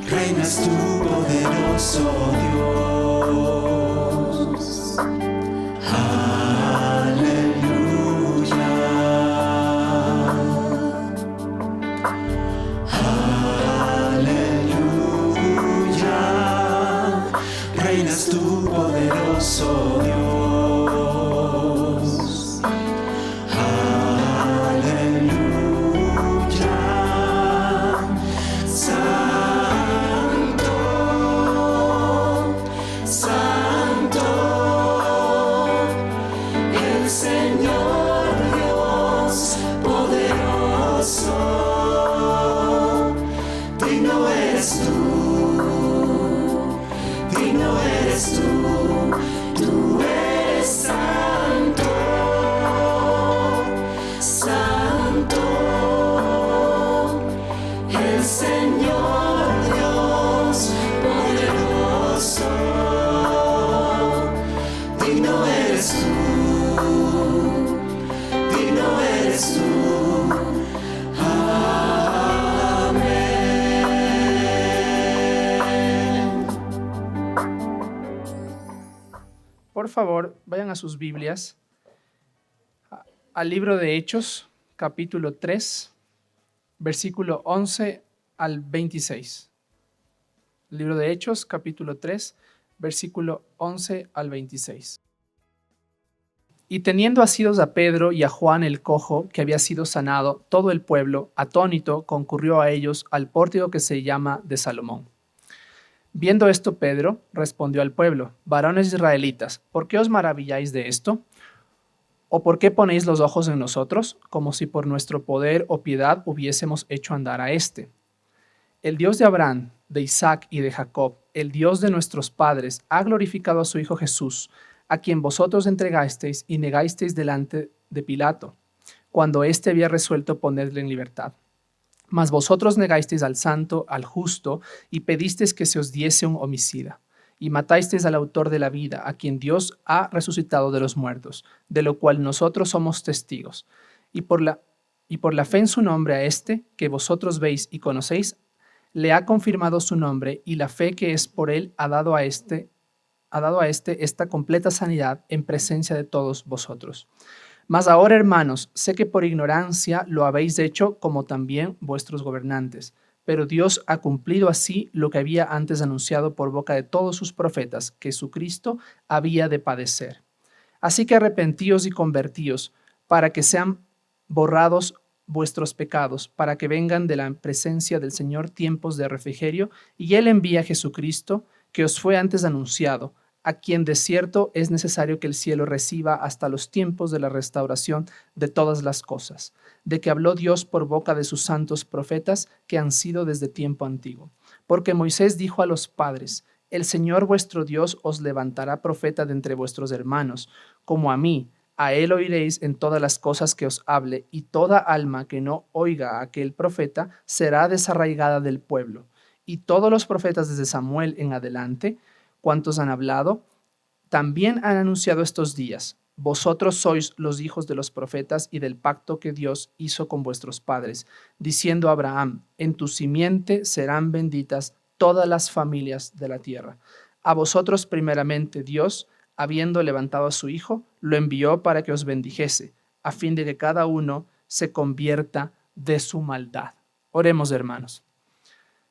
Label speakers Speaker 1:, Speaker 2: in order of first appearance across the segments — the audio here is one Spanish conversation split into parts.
Speaker 1: Reinas tú, poderoso Dios. Aleluya. Aleluya. Reinas tú, poderoso Dios. Tú eres santo, santo, el Señor Dios poderoso, digno eres tú,
Speaker 2: Por favor, vayan a sus Biblias, al libro de Hechos, capítulo 3, versículo 11 al 26. Libro de Hechos, capítulo 3, versículo 11 al 26. Y teniendo asidos a Pedro y a Juan el cojo, que había sido sanado, todo el pueblo, atónito, concurrió a ellos al pórtico que se llama de Salomón. Viendo esto, Pedro respondió al pueblo: varones israelitas, ¿por qué os maravilláis de esto? ¿O por qué ponéis los ojos en nosotros, como si por nuestro poder o piedad hubiésemos hecho andar a éste? El Dios de Abraham, de Isaac y de Jacob, el Dios de nuestros padres, ha glorificado a su Hijo Jesús, a quien vosotros entregasteis y negasteis delante de Pilato, cuando éste había resuelto ponerle en libertad. Mas vosotros negasteis al santo, al justo, y pedisteis que se os diese un homicida, y matasteis al autor de la vida, a quien Dios ha resucitado de los muertos, de lo cual nosotros somos testigos. Y por la fe en su nombre a este, que vosotros veis y conocéis, le ha confirmado su nombre, y la fe que es por él ha dado a este esta completa sanidad en presencia de todos vosotros. Mas ahora, hermanos, sé que por ignorancia lo habéis hecho, como también vuestros gobernantes, pero Dios ha cumplido así lo que había antes anunciado por boca de todos sus profetas, que Jesucristo había de padecer. Así que arrepentíos y convertíos, para que sean borrados vuestros pecados, para que vengan de la presencia del Señor tiempos de refrigerio, y Él envía a Jesucristo, que os fue antes anunciado, a quien de cierto es necesario que el cielo reciba hasta los tiempos de la restauración de todas las cosas, de que habló Dios por boca de sus santos profetas que han sido desde tiempo antiguo. Porque Moisés dijo a los padres: el Señor vuestro Dios os levantará profeta de entre vuestros hermanos, como a mí. A él oiréis en todas las cosas que os hable, y toda alma que no oiga a aquel profeta será desarraigada del pueblo. Y todos los profetas desde Samuel en adelante, cuantos han hablado, también han anunciado estos días. Vosotros sois los hijos de los profetas y del pacto que Dios hizo con vuestros padres, diciendo a Abraham, en tu simiente serán benditas todas las familias de la tierra. A vosotros primeramente Dios, habiendo levantado a su Hijo, lo envió para que os bendijese, a fin de que cada uno se convierta de su maldad. Oremos, hermanos.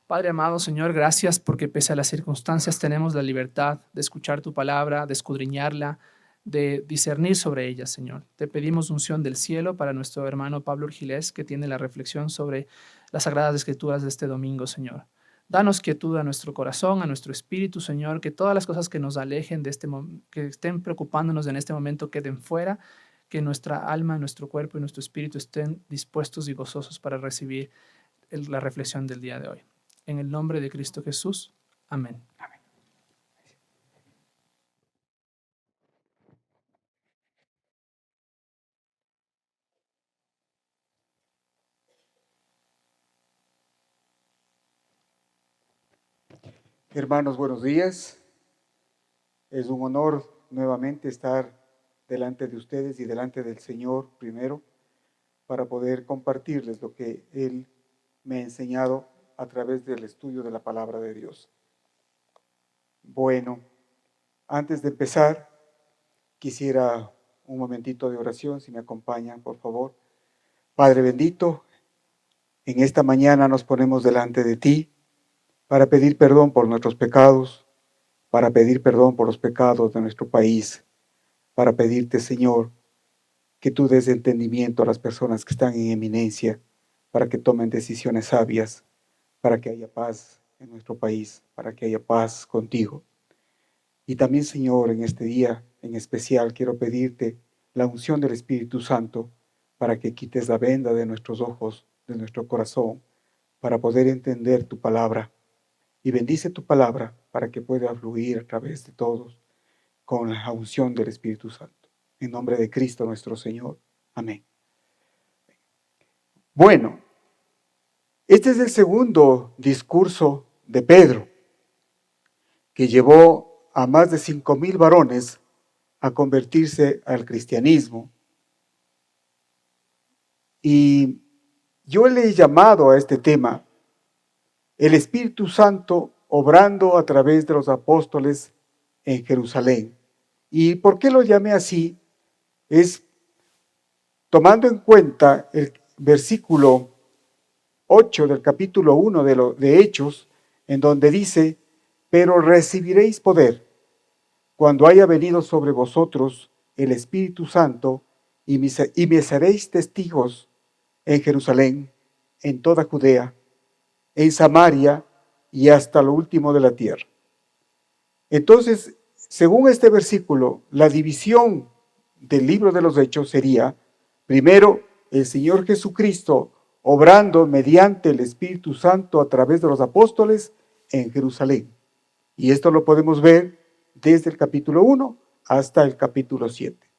Speaker 2: Padre amado, Señor, gracias porque pese a las circunstancias tenemos la libertad de escuchar tu palabra, de escudriñarla, de discernir sobre ella, Señor. Te pedimos unción del cielo para nuestro hermano Pablo Urgilés, que tiene la reflexión sobre las Sagradas Escrituras de este domingo, Señor. Danos quietud a nuestro corazón, a nuestro espíritu, Señor, que todas las cosas que nos alejen de que estén preocupándonos en este momento queden fuera, que nuestra alma, nuestro cuerpo y nuestro espíritu estén dispuestos y gozosos para recibir la reflexión del día de hoy. En el nombre de Cristo Jesús. Amén. Amén.
Speaker 3: Hermanos, buenos días. Es un honor nuevamente estar delante de ustedes y delante del Señor primero para poder compartirles lo que Él me ha enseñado a través del estudio de la palabra de Dios. Bueno, antes de empezar, quisiera un momentito de oración, si me acompañan, por favor. Padre bendito, en esta mañana nos ponemos delante de ti para pedir perdón por nuestros pecados, para pedir perdón por los pecados de nuestro país, para pedirte, Señor, que tú des entendimiento a las personas que están en eminencia, para que tomen decisiones sabias, para que haya paz en nuestro país, para que haya paz contigo. Y también, Señor, en este día en especial quiero pedirte la unción del Espíritu Santo para que quites la venda de nuestros ojos, de nuestro corazón, para poder entender tu palabra. Y bendice tu palabra para que pueda fluir a través de todos con la unción del Espíritu Santo. En nombre de Cristo nuestro Señor. Amén. Bueno, este es el segundo discurso de Pedro, que llevó a más de 5,000 varones a convertirse al cristianismo. Y yo le he llamado a este tema el Espíritu Santo obrando a través de los apóstoles en Jerusalén. ¿Y por qué lo llamé así? Es tomando en cuenta el versículo 8 del capítulo 1 de Hechos, en donde dice, pero recibiréis poder cuando haya venido sobre vosotros el Espíritu Santo y me seréis testigos en Jerusalén, en toda Judea, en Samaria y hasta lo último de la tierra. Entonces, según este versículo, la división del libro de los Hechos sería, primero, el Señor Jesucristo obrando mediante el Espíritu Santo a través de los apóstoles en Jerusalén. Y esto lo podemos ver desde el capítulo 1 hasta el capítulo 7.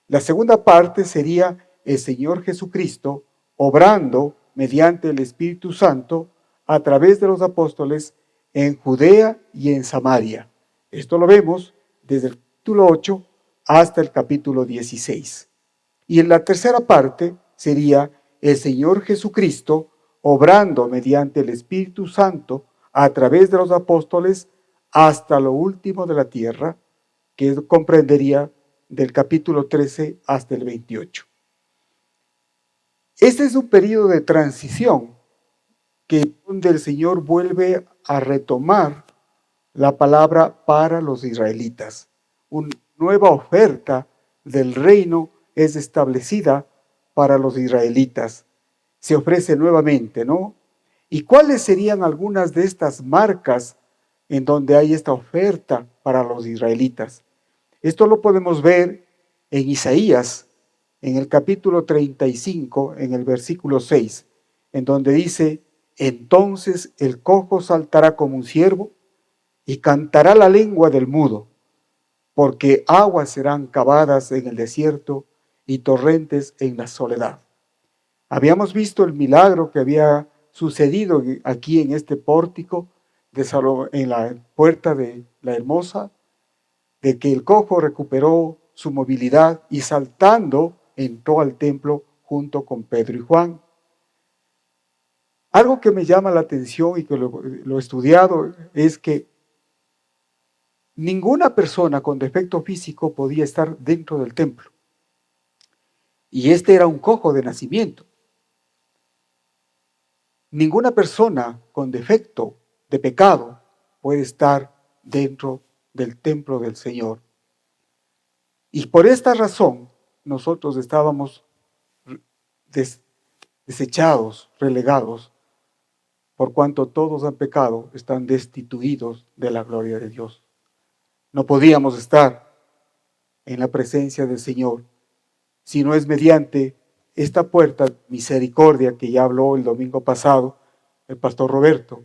Speaker 3: La segunda parte sería el Señor Jesucristo obrando mediante el Espíritu Santo a través de los apóstoles en Judea y en Samaria. Esto lo vemos desde el capítulo 8 hasta el capítulo 16. Y en la tercera parte sería el Señor Jesucristo obrando mediante el Espíritu Santo a través de los apóstoles hasta lo último de la tierra, que comprendería del capítulo 13 hasta el 28. Este es un periodo de transición donde el Señor vuelve a retomar la palabra para los israelitas. Una nueva oferta del reino es establecida para los israelitas. Se ofrece nuevamente, ¿no? ¿Y cuáles serían algunas de estas marcas en donde hay esta oferta para los israelitas? Esto lo podemos ver en Isaías, en el capítulo 35, en el versículo 6, en donde dice, entonces el cojo saltará como un ciervo y cantará la lengua del mudo, porque aguas serán cavadas en el desierto y torrentes en la soledad. Habíamos visto el milagro que había sucedido aquí en este pórtico en la puerta de la Hermosa, de que el cojo recuperó su movilidad y saltando entró al templo junto con Pedro y Juan. Algo que me llama la atención y que lo he estudiado es que ninguna persona con defecto físico podía estar dentro del templo. Y este era un cojo de nacimiento. Ninguna persona con defecto de pecado puede estar dentro del templo del Señor. Y por esta razón nosotros estábamos desechados, relegados, por cuanto todos han pecado, están destituidos de la gloria de Dios. No podíamos estar en la presencia del Señor si no es mediante esta puerta de misericordia que ya habló el domingo pasado el pastor Roberto,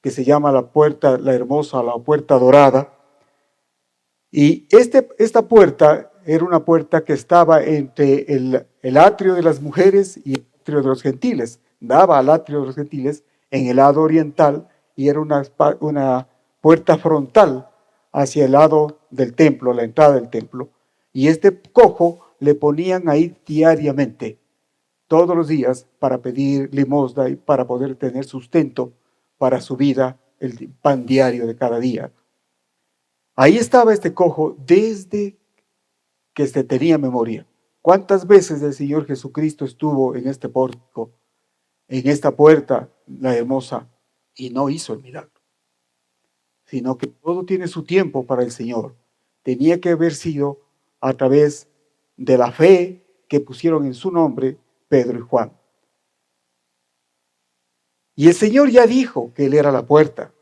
Speaker 3: que se llama la puerta, la hermosa, la puerta dorada. Y esta puerta era una puerta que estaba entre el atrio de las mujeres y el atrio de los gentiles. Daba al atrio de los gentiles en el lado oriental y era una puerta frontal hacia el lado del templo, la entrada del templo. Y este cojo le ponían ahí diariamente, todos los días, para pedir limosna y para poder tener sustento para su vida, el pan diario de cada día. Ahí estaba este cojo desde que se tenía memoria. ¿Cuántas veces el Señor Jesucristo estuvo en este pórtico, en esta puerta, la hermosa, y no hizo el milagro? Sino que todo tiene su tiempo para el Señor. Tenía que haber sido a través de la fe que pusieron en su nombre Pedro y Juan. Y el Señor ya dijo que Él era la puerta.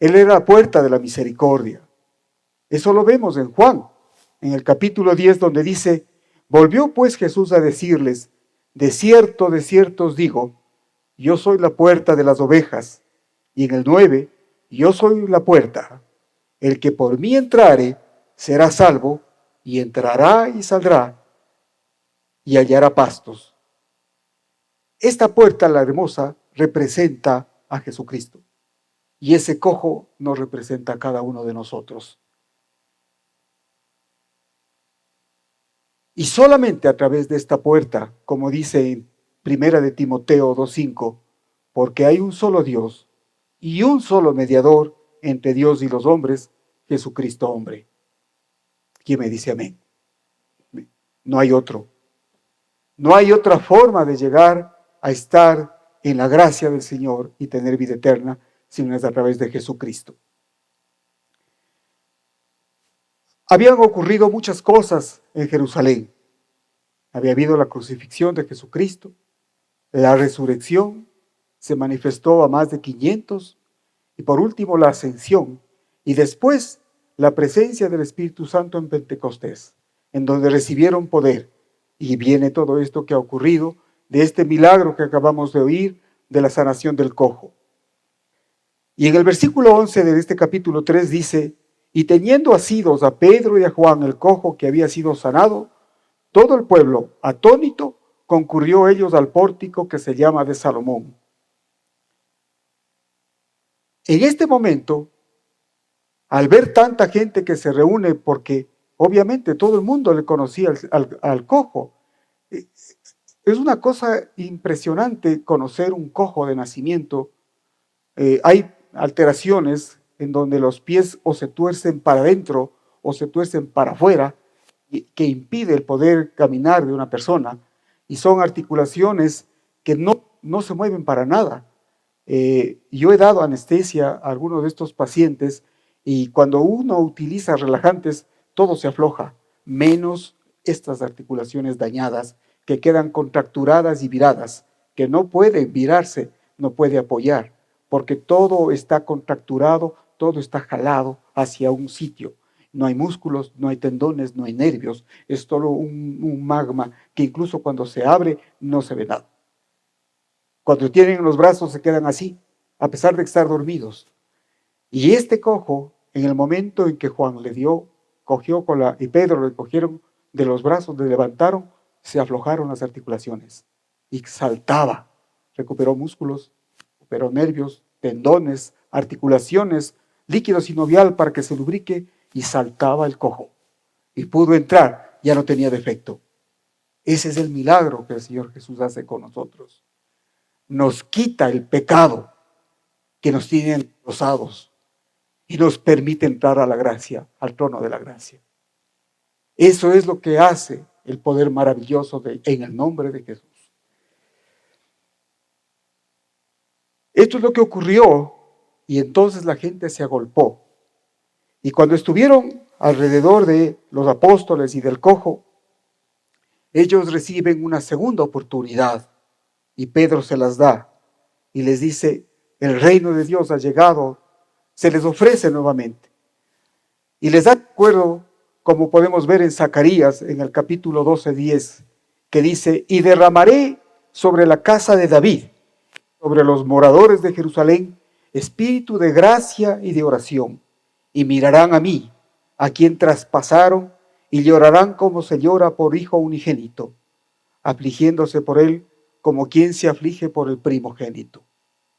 Speaker 3: Él era la puerta de la misericordia. Eso lo vemos en Juan, en el capítulo 10, donde dice: volvió pues Jesús a decirles: de cierto os digo, yo soy la puerta de las ovejas. Y en el 9, yo soy la puerta. El que por mí entrare será salvo, y entrará y saldrá, y hallará pastos. Esta puerta, la hermosa, representa a Jesucristo. Y ese cojo nos representa a cada uno de nosotros. Y solamente a través de esta puerta, como dice en 1 de Timoteo 2:5, porque hay un solo Dios y un solo mediador entre Dios y los hombres, Jesucristo hombre. ¿Quién me dice amén? No hay otro. No hay otra forma de llegar a estar en la gracia del Señor y tener vida eterna, sino es a través de Jesucristo. Habían ocurrido muchas cosas en Jerusalén. Había habido la crucifixión de Jesucristo, la resurrección, se manifestó a más de 500, y por último la ascensión, y después la presencia del Espíritu Santo en Pentecostés, en donde recibieron poder. Y viene todo esto que ha ocurrido, de este milagro que acabamos de oír, de la sanación del cojo. Y en el versículo 11 de este capítulo 3 dice: y teniendo asidos a Pedro y a Juan el cojo que había sido sanado, todo el pueblo, atónito, concurrió ellos al pórtico que se llama de Salomón. En este momento, al ver tanta gente que se reúne, porque obviamente todo el mundo le conocía al cojo, es una cosa impresionante conocer un cojo de nacimiento. Hay alteraciones en donde los pies o se tuercen para adentro o se tuercen para afuera, que impide el poder caminar de una persona, y son articulaciones que no se mueven para nada. Yo he dado anestesia a algunos de estos pacientes, y cuando uno utiliza relajantes, todo se afloja, menos estas articulaciones dañadas, que quedan contracturadas y viradas, que no pueden virarse, no puede apoyar, porque todo está contracturado, todo está jalado hacia un sitio. No hay músculos, no hay tendones, no hay nervios, es solo un magma que incluso cuando se abre no se ve nada. Cuando tienen los brazos se quedan así, a pesar de estar dormidos. Y este cojo, en el momento en que Juan le dio, cogió y Pedro le cogieron de los brazos, le levantaron, se aflojaron las articulaciones y saltaba. Recuperó músculos, recuperó nervios, tendones, articulaciones, líquido sinovial para que se lubrique, y saltaba el cojo. y pudo entrar, ya no tenía defecto. Ese es el milagro que el Señor Jesús hace con nosotros. Nos quita el pecado que nos tiene rozados y nos permite entrar a la gracia, al trono de la gracia. Eso es lo que hace el poder maravilloso en el nombre de Jesús. Esto es lo que ocurrió y entonces la gente se agolpó. Y cuando estuvieron alrededor de los apóstoles y del cojo, ellos reciben una segunda oportunidad y Pedro se las da y les dice, el reino de Dios ha llegado, se les ofrece nuevamente. Y les da acuerdo, como podemos ver en Zacarías, en el capítulo 12:10, que dice, y derramaré sobre la casa de David, sobre los moradores de Jerusalén, espíritu de gracia y de oración, y mirarán a mí, a quien traspasaron, y llorarán como se llora por hijo unigénito, afligiéndose por él como quien se aflige por el primogénito.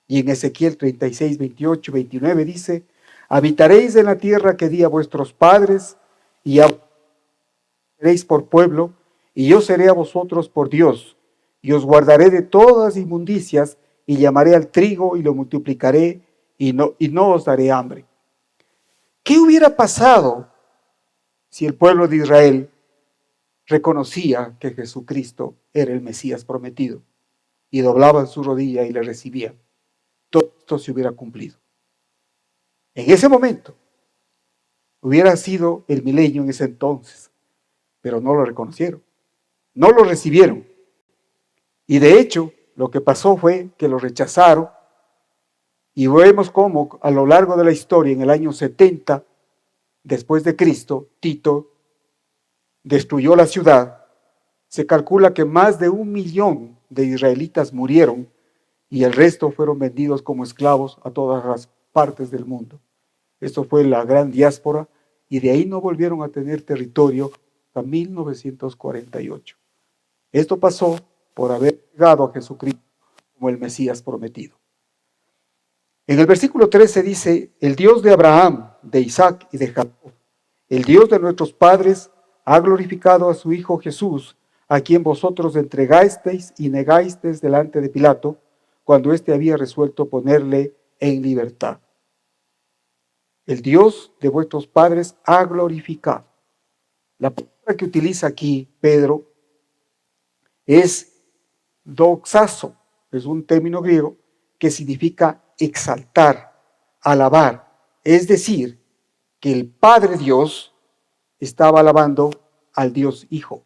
Speaker 3: Y en Ezequiel 36, 28, 29 dice, habitaréis en la tierra que di a vuestros padres, y seréis por pueblo, y yo seré a vosotros por Dios, y os guardaré de todas inmundicias, y llamaré al trigo, y lo multiplicaré, y no os daré hambre. ¿Qué hubiera pasado si el pueblo de Israel reconocía que Jesucristo era el Mesías prometido, y doblaban su rodilla y le recibían? Todo esto se hubiera cumplido. En ese momento, hubiera sido el milenio en ese entonces, pero no lo reconocieron, no lo recibieron. Y de hecho, lo que pasó fue que lo rechazaron, y vemos cómo a lo largo de la historia, en el año 70, después de Cristo, Tito destruyó la ciudad. Se calcula que más de 1 millón de israelitas murieron y el resto fueron vendidos como esclavos a todas las partes del mundo. Esto fue la gran diáspora y de ahí no volvieron a tener territorio hasta 1948. Esto pasó por haber llegado a Jesucristo como el Mesías prometido. En el versículo 13 dice, el Dios de Abraham, de Isaac y de Jacob, el Dios de nuestros padres, ha glorificado a su Hijo Jesús, a quien vosotros entregasteis y negasteis delante de Pilato, cuando éste había resuelto ponerle en libertad. El Dios de vuestros padres ha glorificado. La palabra que utiliza aquí Pedro es doxazo, es un término griego que significa exaltar, alabar. Es decir, que el Padre Dios estaba alabando al Dios Hijo.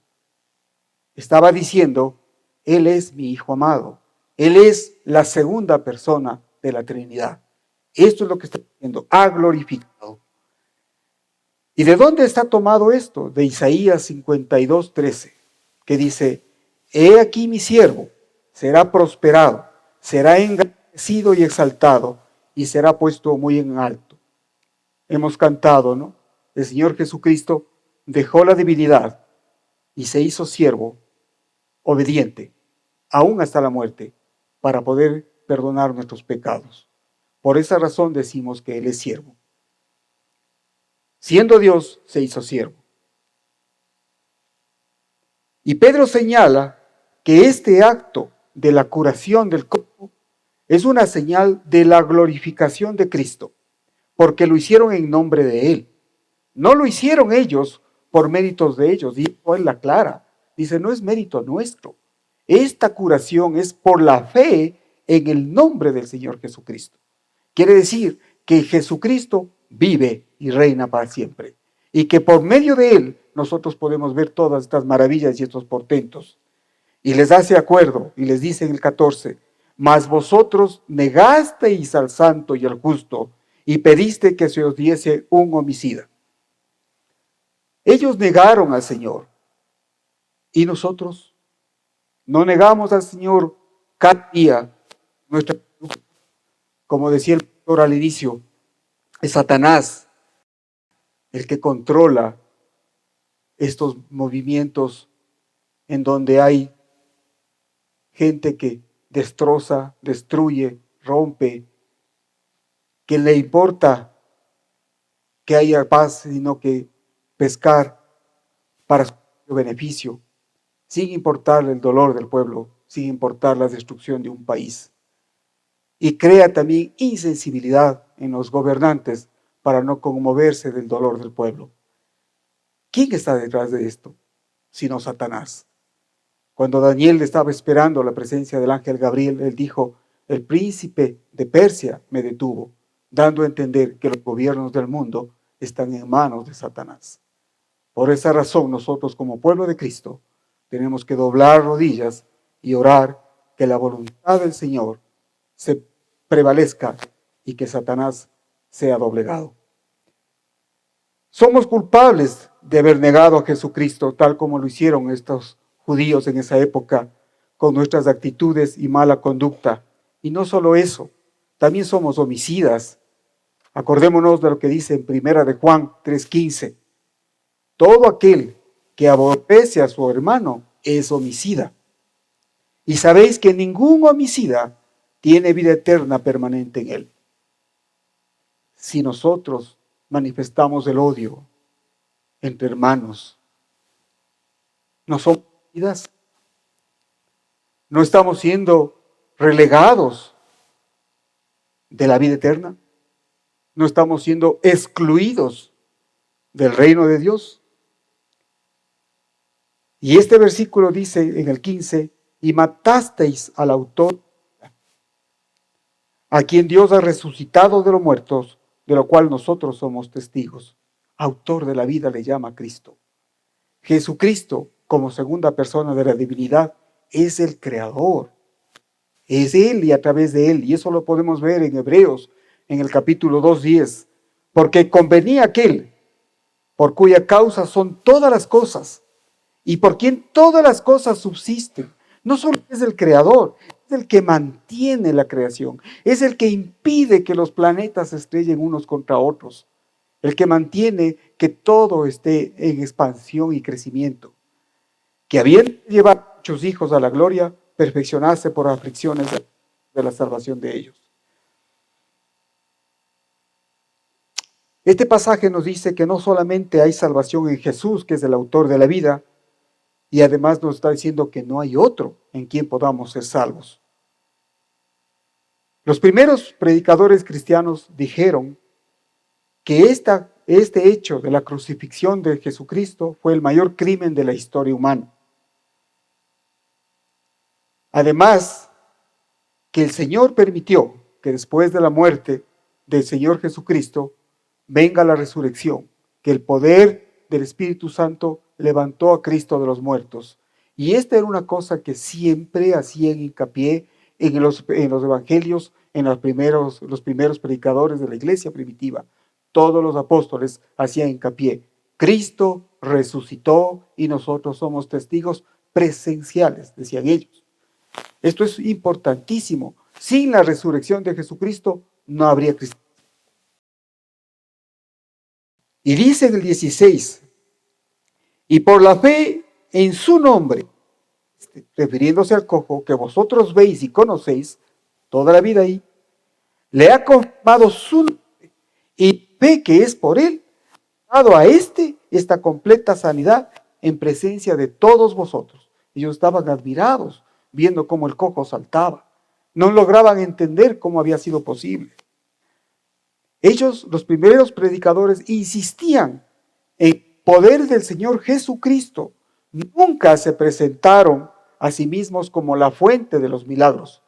Speaker 3: Estaba diciendo, Él es mi Hijo amado. Él es la segunda persona de la Trinidad. Esto es lo que está diciendo, ha glorificado. ¿Y de dónde está tomado esto? De Isaías 52:13, que dice, he aquí mi siervo, será prosperado, será engrandecido y exaltado, y será puesto muy en alto. Hemos cantado, ¿no? El Señor Jesucristo dejó la debilidad y se hizo siervo, obediente, aún hasta la muerte, para poder perdonar nuestros pecados. Por esa razón decimos que Él es siervo. Siendo Dios, se hizo siervo. Y Pedro señala que este acto de la curación del cojo es una señal de la glorificación de Cristo, porque lo hicieron en nombre de Él. No lo hicieron ellos por méritos de ellos, y Él la aclara. Dice, no es mérito nuestro. Esta curación es por la fe en el nombre del Señor Jesucristo. Quiere decir que Jesucristo vive y reina para siempre, y que por medio de Él nosotros podemos ver todas estas maravillas y estos portentos. Y les hace acuerdo, y les dice en el 14, mas vosotros negasteis al santo y al justo, y pediste que se os diese un homicida. Ellos negaron al Señor, y nosotros no negamos al Señor cada día. Como decía el pastor al inicio, es Satanás el que controla estos movimientos en donde hay gente que destroza, destruye, rompe, que le importa que haya paz, sino que pescar para su beneficio, sin importar el dolor del pueblo, sin importar la destrucción de un país. Y crea también insensibilidad en los gobernantes para no conmoverse del dolor del pueblo. ¿Quién está detrás de esto? Sino Satanás. Cuando Daniel estaba esperando la presencia del ángel Gabriel, él dijo: el príncipe de Persia me detuvo, dando a entender que los gobiernos del mundo están en manos de Satanás. Por esa razón, nosotros como pueblo de Cristo tenemos que doblar rodillas y orar que la voluntad del Señor se prevalezca y que Satanás sea doblegado. Somos culpables de haber negado a Jesucristo, tal como lo hicieron estos judíos en esa época, con nuestras actitudes y mala conducta. Y no solo eso, también somos homicidas. Acordémonos de lo que dice en 1 de Juan 3:15. Todo aquel que aborrece a su hermano es homicida. Y sabéis que ningún homicida tiene vida eterna permanente en él. Si nosotros manifestamos el odio entre hermanos, no somos homicidas, no estamos siendo relegados de la vida eterna, no estamos siendo excluidos del reino de Dios. Y este versículo dice en el 15: y matasteis al autor, a quien Dios ha resucitado de los muertos, de lo cual nosotros somos testigos. Autor de la vida le llama a Cristo. Jesucristo, como segunda persona de la divinidad, es el creador. Es Él y a través de Él. Y eso lo podemos ver en Hebreos, en el capítulo 2:10. Porque convenía aquel por cuya causa son todas las cosas y por quien todas las cosas subsisten. No solo es el creador, es el que mantiene la creación, es el que impide que los planetas se estrellen unos contra otros, el que mantiene que todo esté en expansión y crecimiento, que habiendo llevado a muchos hijos a la gloria, perfeccionarse por aflicciones de la salvación de ellos. Este pasaje nos dice que no solamente hay salvación en Jesús, que es el autor de la vida, y además nos está diciendo que no hay otro en quien podamos ser salvos. Los primeros predicadores cristianos dijeron que este hecho de la crucifixión de Jesucristo fue el mayor crimen de la historia humana. Además, que el Señor permitió que después de la muerte del Señor Jesucristo venga la resurrección, que el poder del Espíritu Santo levantó a Cristo de los muertos. Y esta era una cosa que siempre hacían hincapié en los evangelios, en los primeros predicadores de la iglesia primitiva. Todos los apóstoles hacían hincapié: Cristo resucitó y nosotros somos testigos presenciales, decían ellos. Esto es importantísimo. Sin la resurrección de Jesucristo no habría cristianismo. Y dice en el 16: y por la fe en su nombre, refiriéndose al cojo, que vosotros veis y conocéis toda la vida ahí, le ha confirmado su nombre, y fe que es por él, dado a esta completa sanidad en presencia de todos vosotros. Ellos estaban admirados viendo cómo el cojo saltaba. No lograban entender cómo había sido posible. Ellos, los primeros predicadores, insistían en el poder del Señor Jesucristo. Nunca se presentaron a sí mismos como la fuente de los milagros.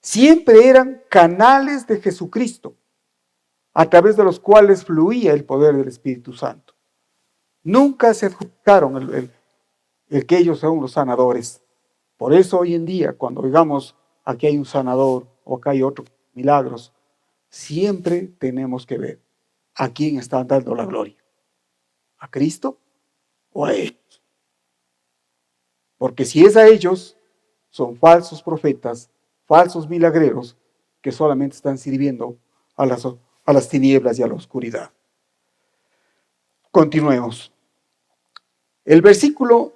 Speaker 3: Siempre eran canales de Jesucristo, a través de los cuales fluía el poder del Espíritu Santo. Nunca se adjudicaron el que ellos son los sanadores. Por eso hoy en día, cuando digamos aquí hay un sanador o acá hay otro milagros, siempre tenemos que ver a quién están dando la gloria. ¿A Cristo o a ellos? Porque si es a ellos, son falsos profetas, falsos milagreros que solamente están sirviendo a las tinieblas y a la oscuridad. Continuemos. El versículo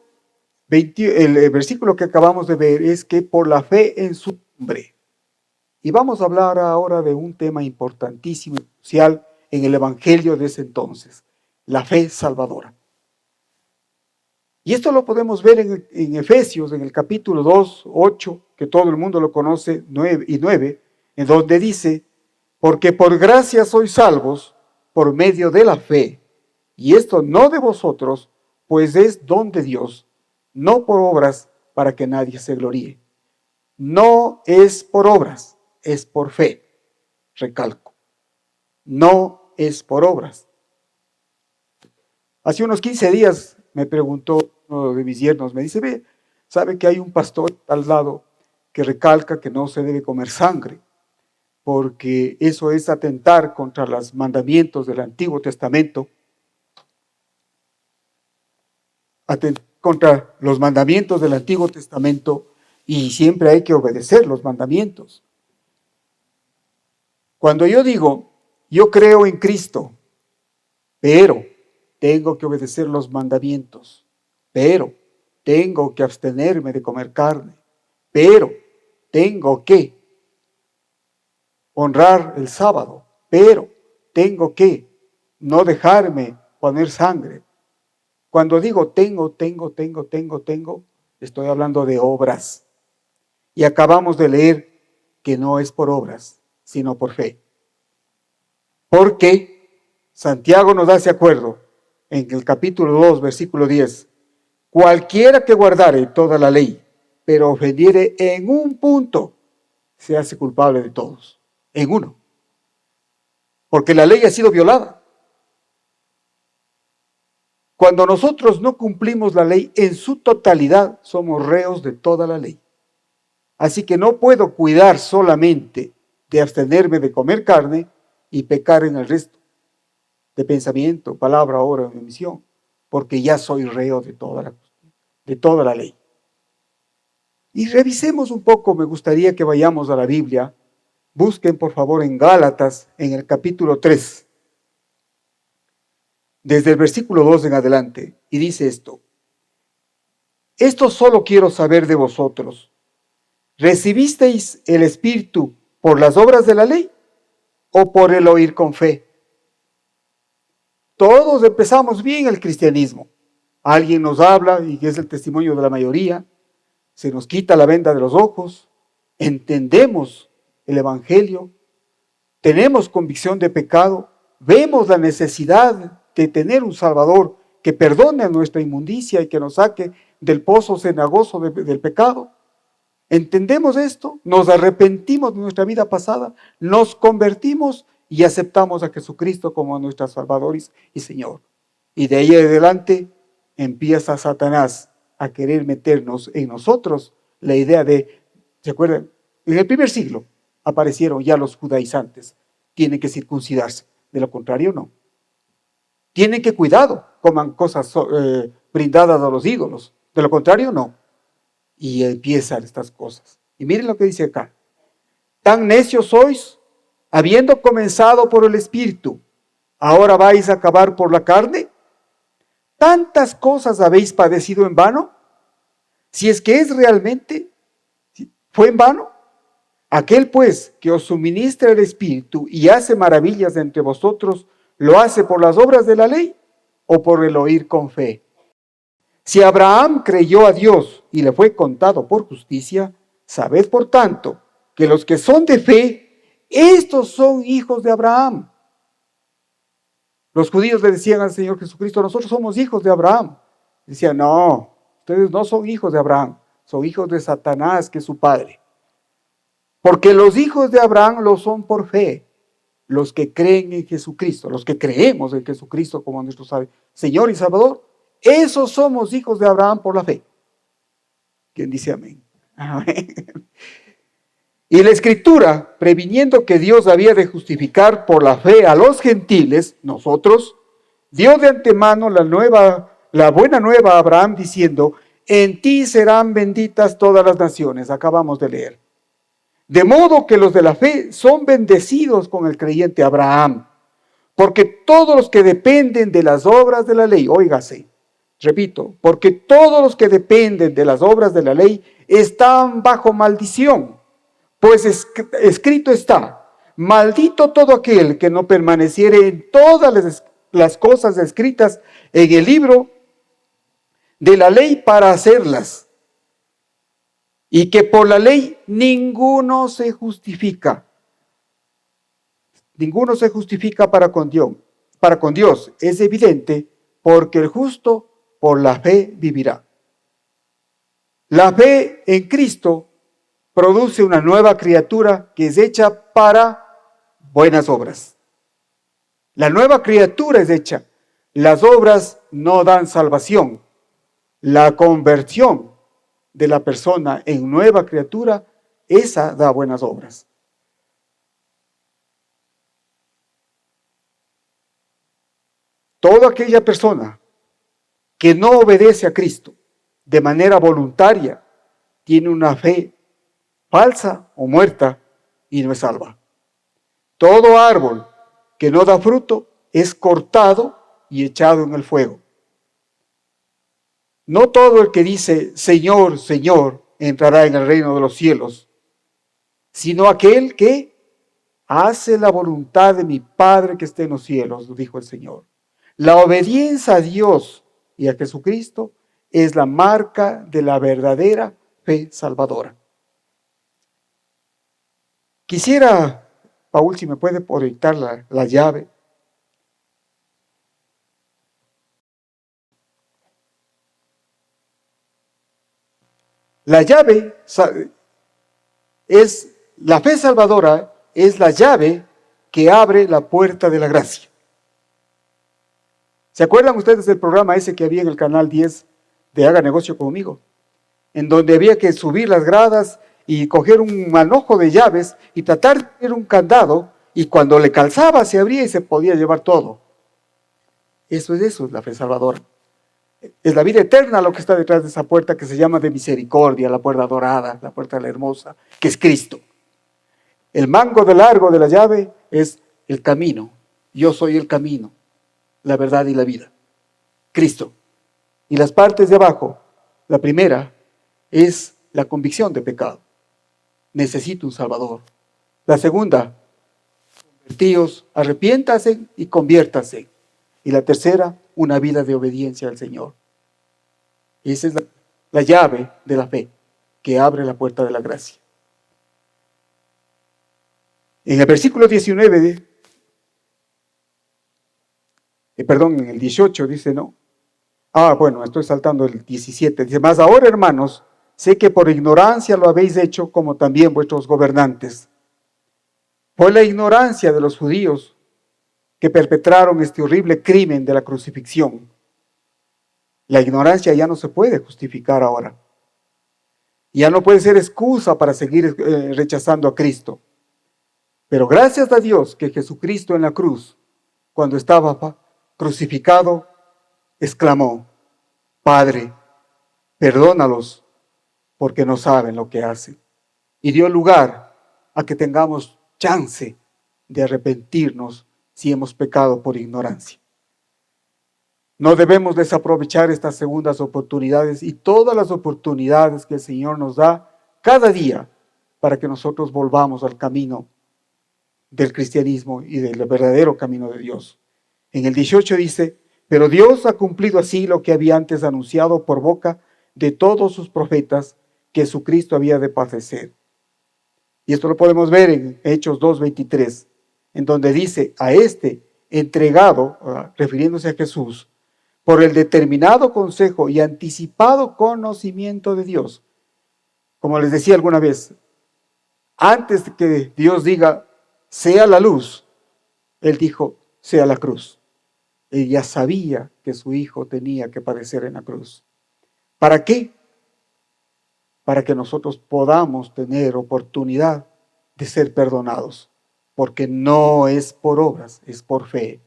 Speaker 3: que acabamos de ver es que por la fe en su nombre. Y vamos a hablar ahora de un tema importantísimo y crucial en el evangelio de ese entonces: la fe salvadora. Y esto lo podemos ver en Efesios, en el capítulo 2, 8, que todo el mundo lo conoce, 9 y 9, en donde dice, porque por gracia sois salvos por medio de la fe, y esto no de vosotros, pues es don de Dios, no por obras para que nadie se gloríe. No es por obras, es por fe. Recalco, no es por obras. Hace unos 15 días me preguntó uno de mis yernos, me dice, ve, ¿sabe que hay un pastor al lado que recalca que no se debe comer sangre? Porque eso es atentar contra los mandamientos del Antiguo Testamento, contra los mandamientos del Antiguo Testamento, y siempre hay que obedecer los mandamientos. Cuando yo digo, yo creo en Cristo, pero tengo que obedecer los mandamientos, pero tengo que abstenerme de comer carne, pero tengo que honrar el sábado, pero tengo que no dejarme poner sangre. Cuando digo tengo, estoy hablando de obras. Y acabamos de leer que no es por obras, sino por fe. Porque Santiago nos da ese acuerdo en el capítulo 2, versículo 10. Cualquiera que guardare toda la ley, pero ofendiere en un punto, se hace culpable de todos. En uno. Porque la ley ha sido violada. Cuando nosotros no cumplimos la ley en su totalidad, somos reos de toda la ley. Así que no puedo cuidar solamente de abstenerme de comer carne y pecar en el resto de pensamiento, palabra, obra, omisión, porque ya soy reo de toda la ley. Y revisemos un poco, me gustaría que vayamos a la Biblia. Busquen por favor en Gálatas, en el capítulo 3, desde el versículo 2 en adelante, y dice esto: esto solo quiero saber de vosotros. ¿Recibisteis el Espíritu por las obras de la ley o por el oír con fe? Todos empezamos bien el cristianismo. Alguien nos habla y es el testimonio de la mayoría. Se nos quita la venda de los ojos. Entendemos el Evangelio. Tenemos convicción de pecado. Vemos la necesidad de tener un Salvador que perdone nuestra inmundicia y que nos saque del pozo cenagoso del pecado. Entendemos esto, nos arrepentimos de nuestra vida pasada, nos convertimos y aceptamos a Jesucristo como nuestro Salvador y Señor. Y de ahí adelante empieza Satanás a querer meternos en nosotros la idea de, ¿se acuerdan? En el primer siglo aparecieron ya los judaizantes, tienen que circuncidarse, de lo contrario no. Tienen que cuidado, coman cosas brindadas a los ídolos, de lo contrario no. Y empiezan estas cosas. Y miren lo que dice acá. Tan necios sois, habiendo comenzado por el Espíritu, ¿ahora vais a acabar por la carne? ¿Tantas cosas habéis padecido en vano? Si es que es realmente, ¿fue en vano? Aquel pues que os suministra el Espíritu y hace maravillas entre vosotros, ¿lo hace por las obras de la ley o por el oír con fe? Si Abraham creyó a Dios y le fue contado por justicia, sabed por tanto que los que son de fe, estos son hijos de Abraham. Los judíos le decían al Señor Jesucristo, nosotros somos hijos de Abraham. Decían, no, ustedes no son hijos de Abraham, son hijos de Satanás, que es su padre. Porque los hijos de Abraham lo son por fe, los que creen en Jesucristo, los que creemos en Jesucristo como nuestro Señor y Salvador. Esos somos hijos de Abraham por la fe. ¿Quién dice amén? Amén. Y la Escritura, previniendo que Dios había de justificar por la fe a los gentiles, nosotros, dio de antemano la buena nueva a Abraham, diciendo, en ti serán benditas todas las naciones. Acabamos de leer. De modo que los de la fe son bendecidos con el creyente Abraham, porque todos los que dependen de las obras de la ley, óigase, repito, porque todos los que dependen de las obras de la ley están bajo maldición, pues escrito está, maldito todo aquel que no permaneciere en todas las cosas escritas en el libro de la ley para hacerlas, y que por la ley ninguno se justifica. Ninguno se justifica para con Dios. Es evidente, porque el justo por la fe vivirá. La fe en Cristo produce una nueva criatura que es hecha para buenas obras. La nueva criatura es hecha. Las obras no dan salvación. La conversión de la persona en nueva criatura, esa da buenas obras. Toda aquella persona que no obedece a Cristo de manera voluntaria tiene una fe falsa o muerta y no es salva. Todo árbol que no da fruto es cortado y echado en el fuego. No todo el que dice Señor, Señor, entrará en el reino de los cielos, sino aquel que hace la voluntad de mi Padre que esté en los cielos, dijo el Señor. La obediencia a Dios y a Jesucristo es la marca de la verdadera fe salvadora. Quisiera, Paul, si me puede proyectar la llave. La llave es, la fe salvadora es la llave que abre la puerta de la gracia. ¿Se acuerdan ustedes del programa ese que había en el canal 10 de Haga Negocio Conmigo? En donde había que subir las gradas y coger un manojo de llaves y tratar de tener un candado, y cuando le calzaba se abría y se podía llevar todo. Eso es la fe salvadora. Es la vida eterna lo que está detrás de esa puerta que se llama de misericordia, la puerta dorada, la puerta de la hermosa, que es Cristo. El mango de largo de la llave es el camino. Yo soy el camino, la verdad y la vida. Cristo. Y las partes de abajo, la primera es la convicción de pecado. Necesito un Salvador. La segunda, convertíos, arrepiéntase y conviértase. Y la tercera, una vida de obediencia al Señor. Esa es la llave de la fe que abre la puerta de la gracia. En el versículo 19, en el 18 dice, ¿no? Estoy saltando el 17. Dice, mas ahora, hermanos, sé que por ignorancia lo habéis hecho, como también vuestros gobernantes. Fue la ignorancia de los judíos que perpetraron este horrible crimen de la crucifixión. La ignorancia ya no se puede justificar ahora. Ya no puede ser excusa para seguir rechazando a Cristo. Pero gracias a Dios que Jesucristo en la cruz, cuando estaba crucificado, exclamó, Padre, perdónalos, porque no saben lo que hacen. Y dio lugar a que tengamos chance de arrepentirnos si hemos pecado por ignorancia. No debemos desaprovechar estas segundas oportunidades y todas las oportunidades que el Señor nos da cada día para que nosotros volvamos al camino del cristianismo y del verdadero camino de Dios. En el 18 dice, pero Dios ha cumplido así lo que había antes anunciado por boca de todos sus profetas, que Jesucristo había de padecer. Y esto lo podemos ver en Hechos 2:23, en donde dice, a este entregado, refiriéndose a Jesús, por el determinado consejo y anticipado conocimiento de Dios. Como les decía alguna vez, antes de que Dios diga, sea la luz, Él dijo, sea la cruz. Él ya sabía que su Hijo tenía que padecer en la cruz. ¿Para qué? Para que nosotros podamos tener oportunidad de ser perdonados. Porque no es por obras, es por fe.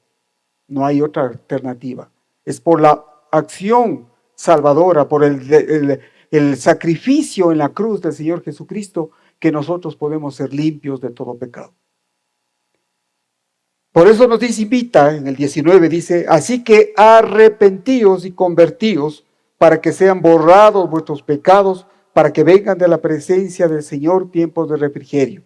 Speaker 3: No hay otra alternativa. Es por la acción salvadora, por el sacrificio en la cruz del Señor Jesucristo, que nosotros podemos ser limpios de todo pecado. Por eso nos invita, en el 19 dice, así que arrepentíos y convertíos para que sean borrados vuestros pecados, para que vengan de la presencia del Señor tiempos de refrigerio.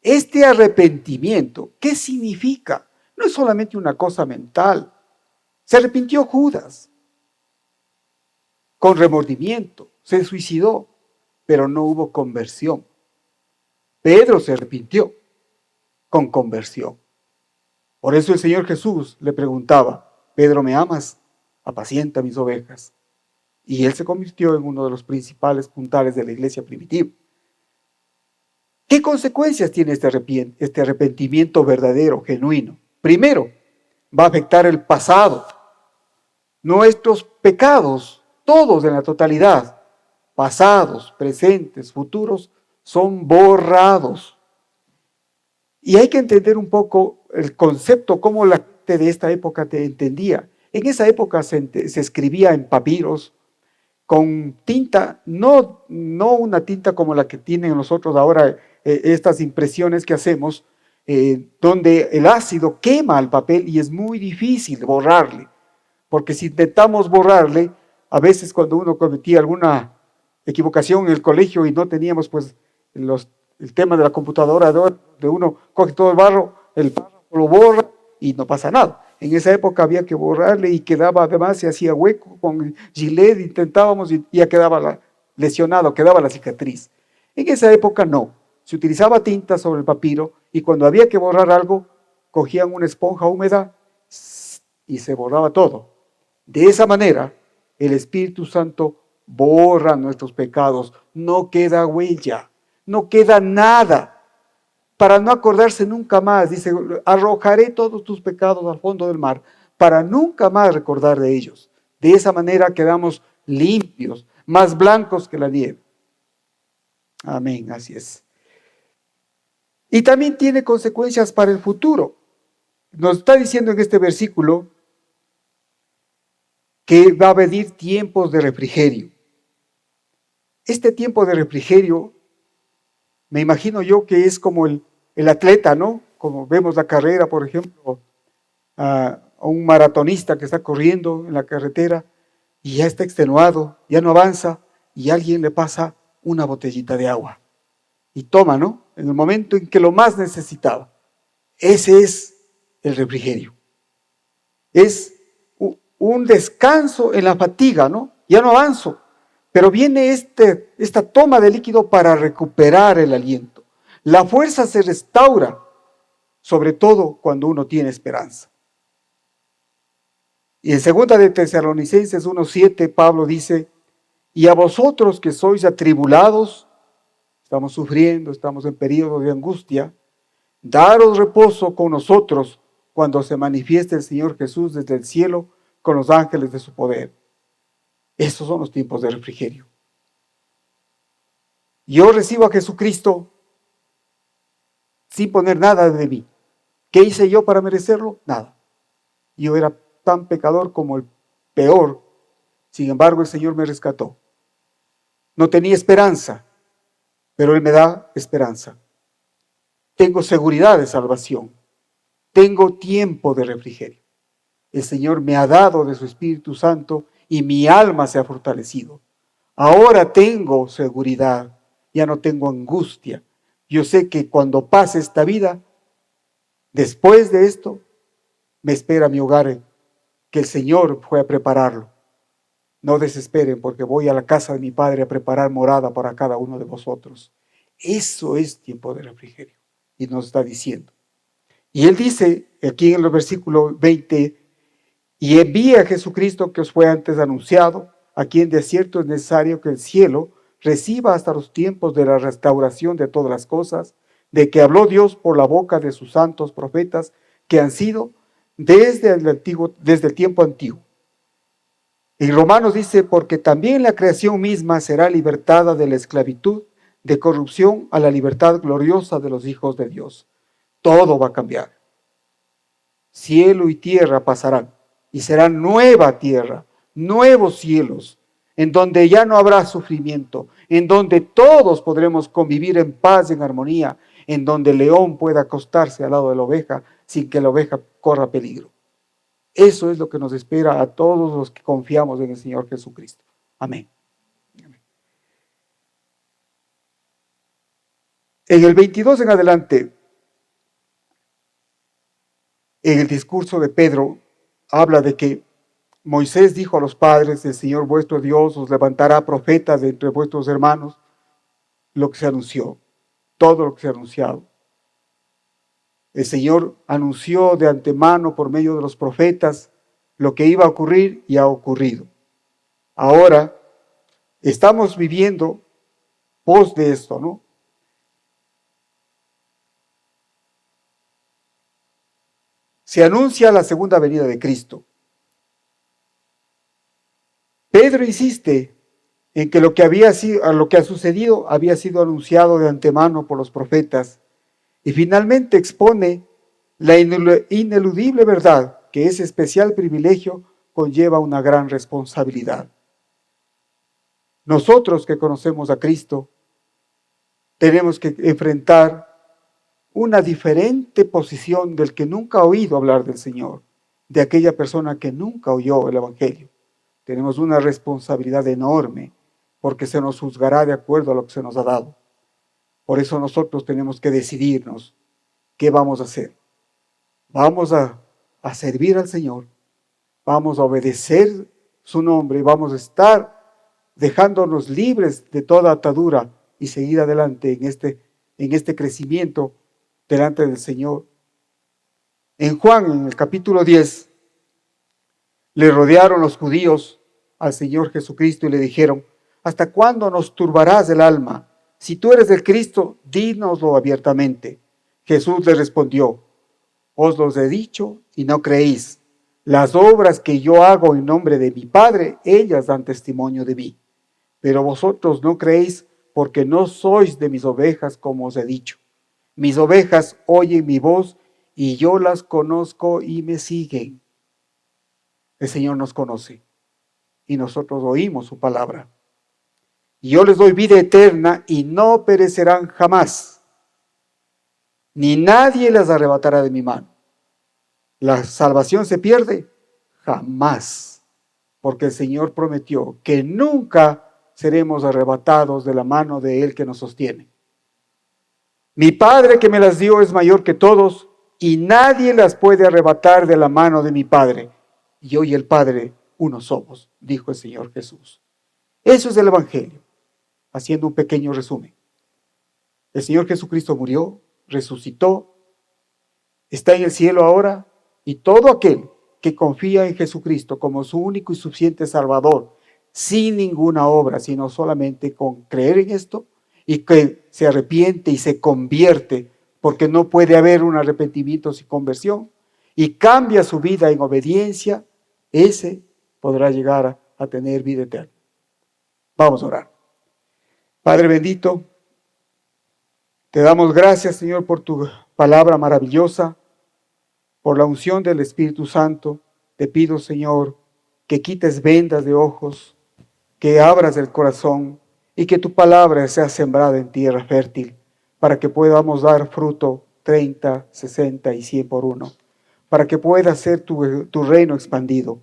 Speaker 3: Este arrepentimiento, ¿qué significa? No es solamente una cosa mental. Se arrepintió Judas. con remordimiento, se suicidó, pero no hubo conversión. Pedro se arrepintió con conversión. Por eso el Señor Jesús le preguntaba: Pedro, ¿me amas? Apacienta mis ovejas. Y él se convirtió en uno de los principales puntales de la iglesia primitiva. ¿Qué consecuencias tiene este arrepentimiento verdadero, genuino? Primero, va a afectar el pasado. Nuestros pecados, todos en la totalidad, pasados, presentes, futuros, son borrados. Y hay que entender un poco el concepto, cómo la gente de esta época te entendía. En esa época se escribía en papiros, con tinta, no una tinta como la que tienen nosotros ahora, estas impresiones que hacemos, donde el ácido quema el papel y es muy difícil borrarle, porque si intentamos borrarle, a veces cuando uno cometía alguna equivocación en el colegio y no teníamos pues el tema de la computadora, de uno coge todo el barro lo borra y no pasa nada. En esa época había que borrarle y quedaba, además se hacía hueco con gilet, intentábamos y ya quedaba lesionado, quedaba la cicatriz. En esa época no, se utilizaba tinta sobre el papiro y cuando había que borrar algo, cogían una esponja húmeda y se borraba todo. De esa manera, el Espíritu Santo borra nuestros pecados, no queda huella, no queda nada. Para no acordarse nunca más, dice, arrojaré todos tus pecados al fondo del mar, para nunca más recordar de ellos. De esa manera quedamos limpios, más blancos que la nieve. Amén, así es. Y también tiene consecuencias para el futuro. Nos está diciendo en este versículo que va a venir tiempos de refrigerio. Este tiempo de refrigerio, me imagino yo que es como el atleta, ¿no? Como vemos la carrera, por ejemplo, a un maratonista que está corriendo en la carretera y ya está extenuado, ya no avanza y alguien le pasa una botellita de agua y toma, ¿no? En el momento en que lo más necesitaba. Ese es el refrigerio. Es un descanso en la fatiga, ¿no? Ya no avanzo, pero viene esta toma de líquido para recuperar el aliento. La fuerza se restaura, sobre todo cuando uno tiene esperanza. Y en 2 de Tesalonicenses 1:7, Pablo dice: y a vosotros que sois atribulados, estamos sufriendo, estamos en periodo de angustia, daros reposo con nosotros cuando se manifieste el Señor Jesús desde el cielo con los ángeles de su poder. Esos son los tiempos de refrigerio. Yo recibo a Jesucristo sin poner nada de mí. ¿Qué hice yo para merecerlo? Nada. Yo era tan pecador como el peor. Sin embargo, el Señor me rescató. No tenía esperanza, pero Él me da esperanza. Tengo seguridad de salvación. Tengo tiempo de refrigerio. El Señor me ha dado de su Espíritu Santo y mi alma se ha fortalecido. Ahora tengo seguridad, ya no tengo angustia. Yo sé que cuando pase esta vida, después de esto, me espera mi hogar, que el Señor fue a prepararlo. No desesperen, porque voy a la casa de mi Padre a preparar morada para cada uno de vosotros. Eso es tiempo de refrigerio. Y nos está diciendo. Y Él dice, aquí en el versículo 20, y envía a Jesucristo que os fue antes anunciado, a quien de cierto es necesario que el cielo reciba hasta los tiempos de la restauración de todas las cosas, de que habló Dios por la boca de sus santos profetas, que han sido desde el tiempo antiguo. En Romanos dice, porque también la creación misma será libertada de la esclavitud, de corrupción a la libertad gloriosa de los hijos de Dios. Todo va a cambiar. Cielo y tierra pasarán, y será nueva tierra, nuevos cielos, en donde ya no habrá sufrimiento, en donde todos podremos convivir en paz y en armonía, en donde el león pueda acostarse al lado de la oveja sin que la oveja corra peligro. Eso es lo que nos espera a todos los que confiamos en el Señor Jesucristo. Amén. En el 22 en adelante, en el discurso de Pedro, habla de que Moisés dijo a los padres: el Señor vuestro Dios os levantará profetas de entre vuestros hermanos. Lo que se anunció, todo lo que se ha anunciado. El Señor anunció de antemano por medio de los profetas lo que iba a ocurrir y ha ocurrido. Ahora estamos viviendo pos de esto, ¿no? Se anuncia la segunda venida de Cristo. Pedro insiste en que lo que ha sucedido había sido anunciado de antemano por los profetas, y finalmente expone la ineludible verdad que ese especial privilegio conlleva una gran responsabilidad. Nosotros que conocemos a Cristo tenemos que enfrentar una diferente posición del que nunca ha oído hablar del Señor, de aquella persona que nunca oyó el Evangelio. Tenemos una responsabilidad enorme, porque se nos juzgará de acuerdo a lo que se nos ha dado. Por eso nosotros tenemos que decidirnos qué vamos a hacer. Vamos a servir al Señor, vamos a obedecer su nombre, vamos a estar dejándonos libres de toda atadura y seguir adelante en este crecimiento delante del Señor. En Juan, en el capítulo 10, le rodearon los judíos al Señor Jesucristo y le dijeron: ¿hasta cuándo nos turbarás el alma? Si tú eres el Cristo, dínoslo abiertamente. Jesús le respondió: os los he dicho y no creéis. Las obras que yo hago en nombre de mi Padre, ellas dan testimonio de mí. Pero vosotros no creéis porque no sois de mis ovejas, como os he dicho. Mis ovejas oyen mi voz y yo las conozco y me siguen. El Señor nos conoce y nosotros oímos su palabra. Y yo les doy vida eterna y no perecerán jamás, ni nadie las arrebatará de mi mano. ¿La salvación se pierde? Jamás, porque el Señor prometió que nunca seremos arrebatados de la mano de Él que nos sostiene. Mi Padre que me las dio es mayor que todos y nadie las puede arrebatar de la mano de mi Padre. Yo y el Padre uno somos, dijo el Señor Jesús. Eso es el Evangelio, haciendo un pequeño resumen. El Señor Jesucristo murió, resucitó, está en el cielo ahora, y todo aquel que confía en Jesucristo como su único y suficiente Salvador, sin ninguna obra, sino solamente con creer en esto, y que se arrepiente y se convierte, porque no puede haber un arrepentimiento sin conversión, y cambia su vida en obediencia, ese podrá llegar a tener vida eterna. Vamos a orar. Padre bendito, te damos gracias, Señor, por tu palabra maravillosa, por la unción del Espíritu Santo. Te pido, Señor, que quites vendas de ojos, que abras el corazón y que tu palabra sea sembrada en tierra fértil para que podamos dar fruto 30, 60 y 100 por uno, para que pueda ser tu reino expandido.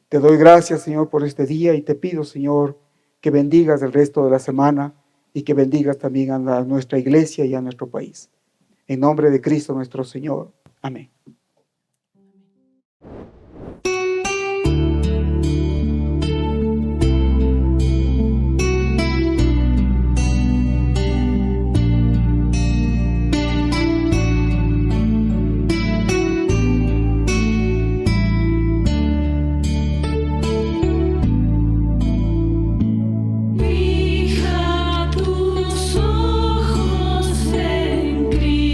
Speaker 3: Te doy gracias, Señor, por este día y te pido, Señor, que bendigas el resto de la semana y que bendigas también a nuestra iglesia y a nuestro país. En nombre de Cristo nuestro Señor. Amén.
Speaker 1: Fija tus ojos en Cristo.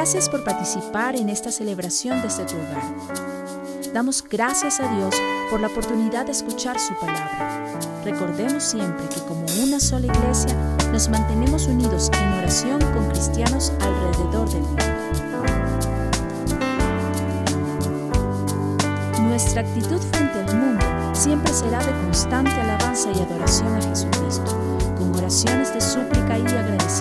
Speaker 4: Gracias por participar en esta celebración desde tu hogar. Damos gracias a Dios por la oportunidad de escuchar su palabra. Recordemos siempre que como una sola iglesia nos mantenemos unidos en oración con cristianos alrededor del mundo. Nuestra actitud frente al mundo siempre será de constante alabanza y adoración a Jesucristo, con oraciones de súplica y agradecimiento.